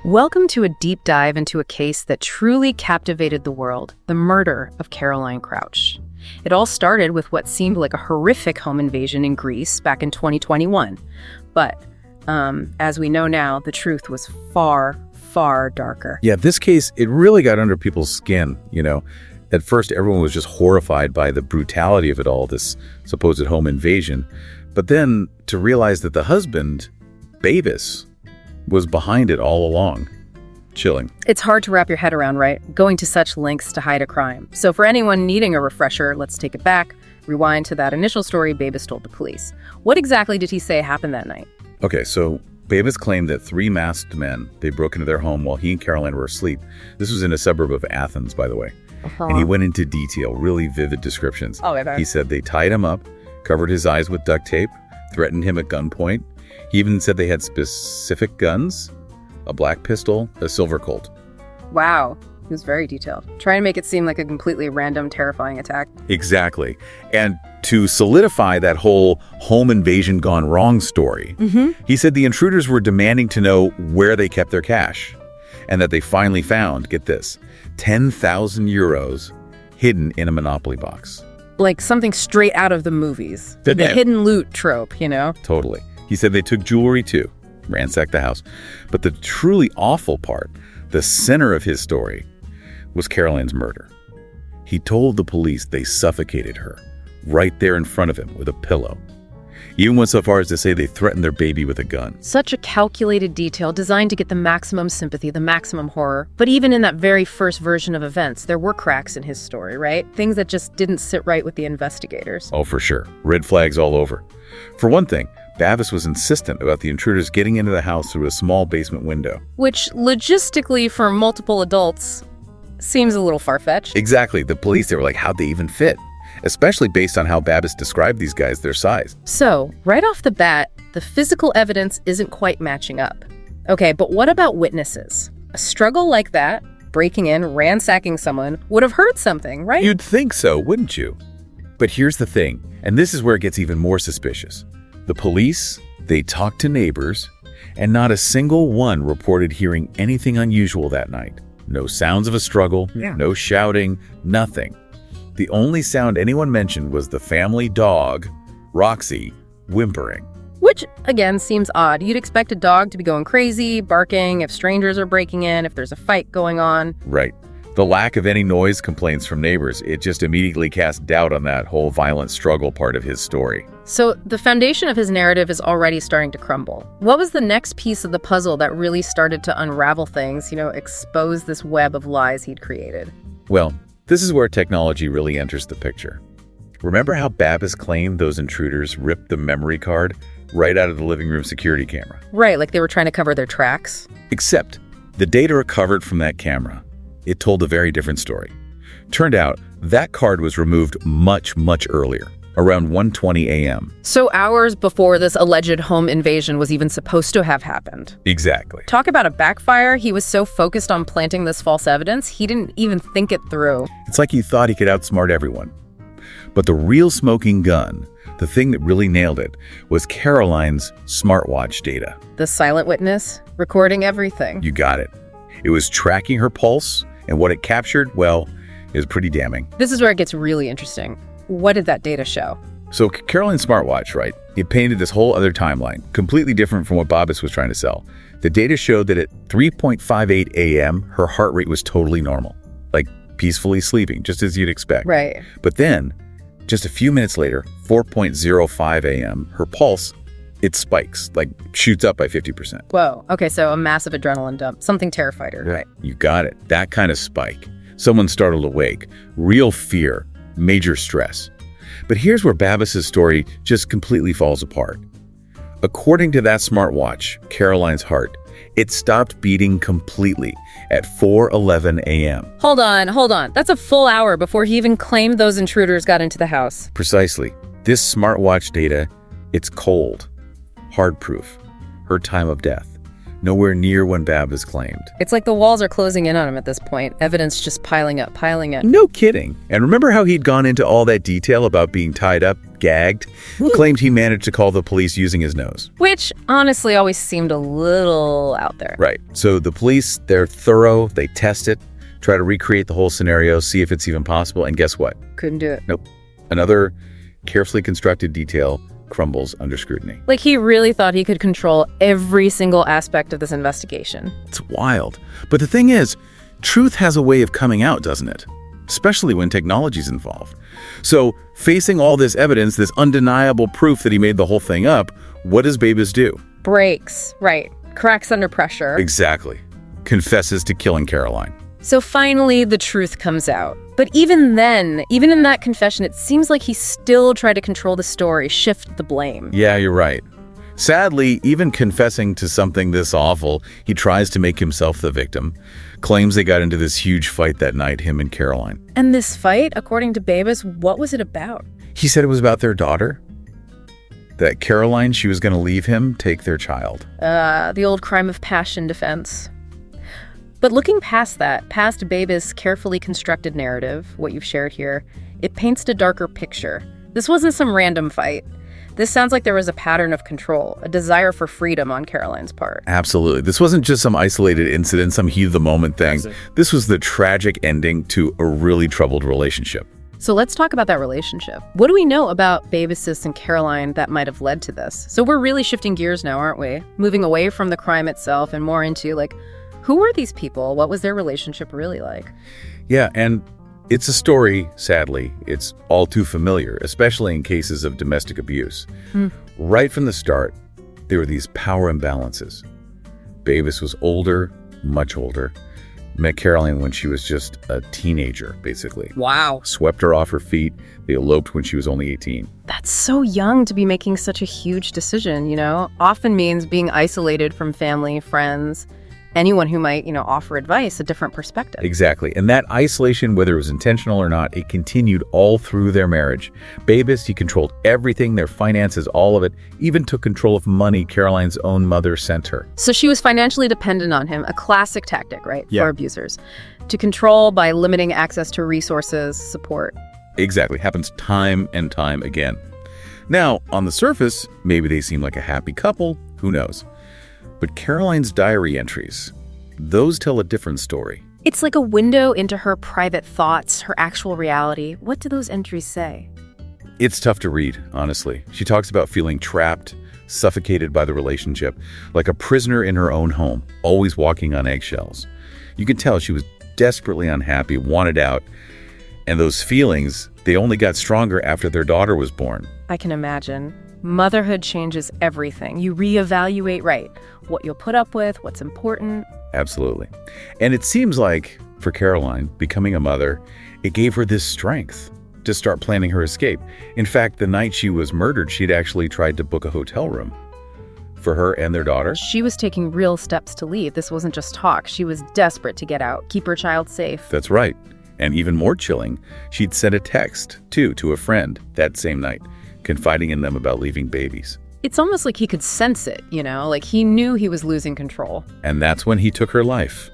Welcome to a deep dive into a case that truly captivated the world, the murder of Caroline Crouch. It all started with what seemed like a horrific home invasion in Greece back in 2021. But as we know now, the truth was far, far darker. Yeah, this case, it really got under people's skin, At first, everyone was just horrified by the brutality of it all, this supposed home invasion. But then to realize that the husband, Bavis, was behind it all along. Chilling. It's hard to wrap your head around, right? Going to such lengths to hide a crime. So for anyone needing a refresher, let's take it back, rewind to that initial story Bavis told the police. What exactly did he say happened that night? Okay, so Bavis claimed that 3 masked men, they broke into their home while he and Caroline were asleep. This was in a suburb of Athens, by the way. And he went into detail, really vivid descriptions. He said they tied him up, covered his eyes with duct tape, threatened him at gunpoint. He even said they had specific guns, a black pistol, a silver Colt. Wow, he was very detailed. Trying to make it seem like a completely random, terrifying attack. Exactly. And to solidify that whole home invasion gone wrong story, he said the intruders were demanding to know where they kept their cash, and that they finally found, get this, 10,000 euros hidden in a Monopoly box. Like something straight out of the movies. The hidden loot trope, Totally. He said they took jewelry too, ransacked the house. But the truly awful part, the center of his story, was Caroline's murder. He told the police they suffocated her right there in front of him with a pillow. He even went so far as to say they threatened their baby with a gun. Such a calculated detail designed to get the maximum sympathy, the maximum horror. But even in that very first version of events, there were cracks in his story, right? Things that just didn't sit right with the investigators. Oh, for sure. Red flags all over. For one thing, Bavis was insistent about the intruders getting into the house through a small basement window. Which, logistically, for multiple adults, seems a little far-fetched. Exactly. The police, they were like, how'd they even fit? Especially based on how Bavis described these guys, their size. So, right off the bat, the physical evidence isn't quite matching up. Okay, but what about witnesses? A struggle like that, breaking in, ransacking someone, would have heard something, right? You'd think so, wouldn't you? But here's the thing, and this is where it gets even more suspicious. The police, they talked to neighbors, and not a single one reported hearing anything unusual that night. No sounds of a struggle, no shouting, nothing. The only sound anyone mentioned was the family dog, Roxy, whimpering. Which, again, seems odd. You'd expect a dog to be going crazy, barking if strangers are breaking in, if there's a fight going on. Right. The lack of any noise complaints from neighbors, it just immediately cast doubt on that whole violent struggle part of his story. So the foundation of his narrative is already starting to crumble. What was the next piece of the puzzle that really started to unravel things, expose this web of lies he'd created? Well, this is where technology really enters the picture. Remember how Bavis claimed those intruders ripped the memory card right out of the living room security camera? Right, like they were trying to cover their tracks. Except the data recovered from that camera, it told a very different story. Turned out that card was removed much, much earlier, around 1:20 a.m. So hours before this alleged home invasion was even supposed to have happened. Exactly. Talk about a backfire. He was so focused on planting this false evidence, he didn't even think it through. It's like he thought he could outsmart everyone. But the real smoking gun, the thing that really nailed it, was Caroline's smartwatch data. The silent witness, recording everything. You got it. It was tracking her pulse, and what it captured, well, is pretty damning. This is where it gets really interesting. What did that data show? So Caroline's smartwatch, right? It painted this whole other timeline, completely different from what Bavis was trying to sell. The data showed that at 3:58 a.m., her heart rate was totally normal, like peacefully sleeping, just as you'd expect. Right. But then, just a few minutes later, 4:05 a.m., her pulse, it spikes, like shoots up by 50%. Whoa. Okay, so a massive adrenaline dump. Something terrified her. Right. You got it. That kind of spike. Someone startled awake. Real fear. Major stress. But here's where Bavis's story just completely falls apart. According to that smartwatch, Caroline's heart, it stopped beating completely at 4:11 a.m. Hold on. That's a full hour before he even claimed those intruders got into the house. Precisely. This smartwatch data, it's cold, hard proof, her time of death. nowhere near when Babbis claimed. It's like the walls are closing in on him at this point. Evidence just piling up. No kidding. And remember how he'd gone into all that detail about being tied up, gagged? Claimed he managed to call the police using his nose. Which, honestly, always seemed a little out there. Right. So the police, they're thorough, they test it, try to recreate the whole scenario, see if it's even possible, and guess what? Couldn't do it. Nope. Another carefully constructed detail crumbles under scrutiny. Like he really thought he could control every single aspect of this investigation. It's wild. But the thing is, truth has a way of coming out, doesn't it? Especially when technology's involved. So, facing all this evidence, this undeniable proof that he made the whole thing up, what does Babbis do? Breaks, right. Cracks under pressure. Exactly. Confesses to killing Caroline. So finally, the truth comes out. But even then, even in that confession, it seems like he still tried to control the story, shift the blame. Yeah, you're right. Sadly, even confessing to something this awful, he tries to make himself the victim. Claims they got into this huge fight that night, him and Caroline. And this fight, according to Babbis, what was it about? He said it was about their daughter. That Caroline, she was going to leave him, take their child. The old crime of passion defense. But looking past that, past Babbis' carefully constructed narrative, what you've shared here, it paints a darker picture. This wasn't some random fight. This sounds like there was a pattern of control, a desire for freedom on Caroline's part. Absolutely. This wasn't just some isolated incident, some heat-of-the-moment thing. This was the tragic ending to a really troubled relationship. So let's talk about that relationship. What do we know about Babbis and Caroline that might have led to this? So we're really shifting gears now, aren't we? Moving away from the crime itself and more into, who were these people? What was their relationship really like? Yeah, and it's a story, sadly, it's all too familiar, especially in cases of domestic abuse. Right from the start, there were these power imbalances. Babbis was older, much older. Met Caroline when she was just a teenager, basically. Wow. Swept her off her feet. They eloped when she was only 18. That's so young to be making such a huge decision, Often means being isolated from family, friends, anyone who might, offer advice, a different perspective. Exactly. And that isolation, whether it was intentional or not, it continued all through their marriage. Babbis, he controlled everything, their finances, all of it, even took control of money Caroline's own mother sent her. So she was financially dependent on him, a classic tactic, right, Yeah. for abusers. To control by limiting access to resources, support. Exactly. Happens time and time again. Now, on the surface, maybe they seem like a happy couple. Who knows? But Caroline's diary entries, those tell a different story. It's like a window into her private thoughts, her actual reality. What do those entries say? It's tough to read, honestly. She talks about feeling trapped, suffocated by the relationship, like a prisoner in her own home, always walking on eggshells. You can tell she was desperately unhappy, wanted out, and those feelings, they only got stronger after their daughter was born. I can imagine. Motherhood changes everything. You reevaluate, right, what you'll put up with, what's important. Absolutely. And it seems like, for Caroline, becoming a mother, it gave her this strength to start planning her escape. In fact, the night she was murdered, she'd actually tried to book a hotel room for her and their daughter. She was taking real steps to leave. This wasn't just talk. She was desperate to get out, keep her child safe. That's right. And even more chilling, she'd sent a text, too, to a friend that same night, confiding in them about leaving babies. It's almost like he could sense it, like he knew he was losing control. And that's when he took her life.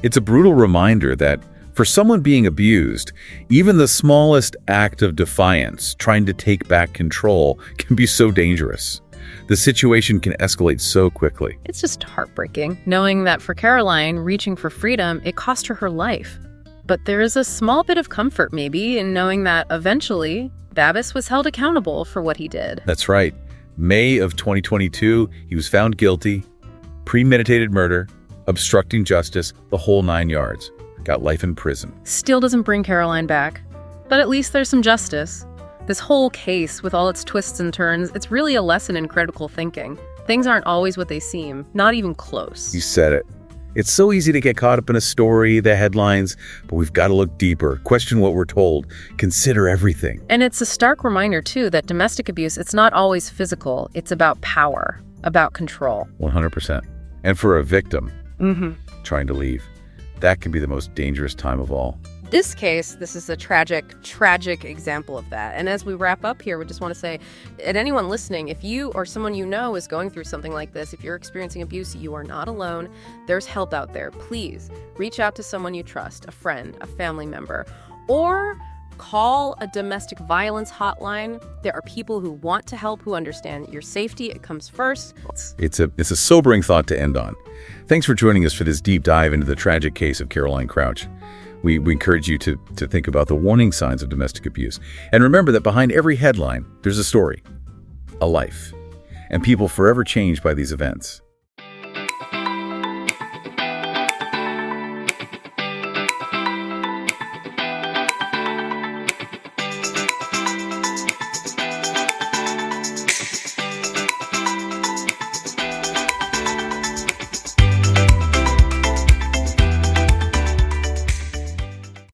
It's a brutal reminder that for someone being abused, even the smallest act of defiance, trying to take back control, can be so dangerous. The situation can escalate so quickly. It's just heartbreaking, knowing that for Caroline, reaching for freedom, it cost her life. But there is a small bit of comfort, maybe, in knowing that eventually, Babbis was held accountable for what he did. That's right. May of 2022, he was found guilty, premeditated murder, obstructing justice, the whole 9 yards. Got life in prison. Still doesn't bring Caroline back, but at least there's some justice. This whole case, with all its twists and turns, it's really a lesson in critical thinking. Things aren't always what they seem, not even close. You said it. It's so easy to get caught up in a story, the headlines, but we've got to look deeper, question what we're told, consider everything. And it's a stark reminder, too, that domestic abuse, it's not always physical. It's about power, about control. 100%. And for a victim trying to leave, that can be the most dangerous time of all. This case, this is a tragic example of that. And as we wrap up here, we just want to say, at anyone listening, if you or someone you know is going through something like this, if you're experiencing abuse, you are not alone. There's help out there. Please reach out to someone you trust, a friend, a family member, or call a domestic violence hotline. There are people who want to help, who understand your safety. It comes first. It's a sobering thought to end on. Thanks for joining us for this deep dive into the tragic case of Caroline Crouch. We encourage you to think about the warning signs of domestic abuse. And remember that behind every headline, there's a story, a life, and people forever changed by these events.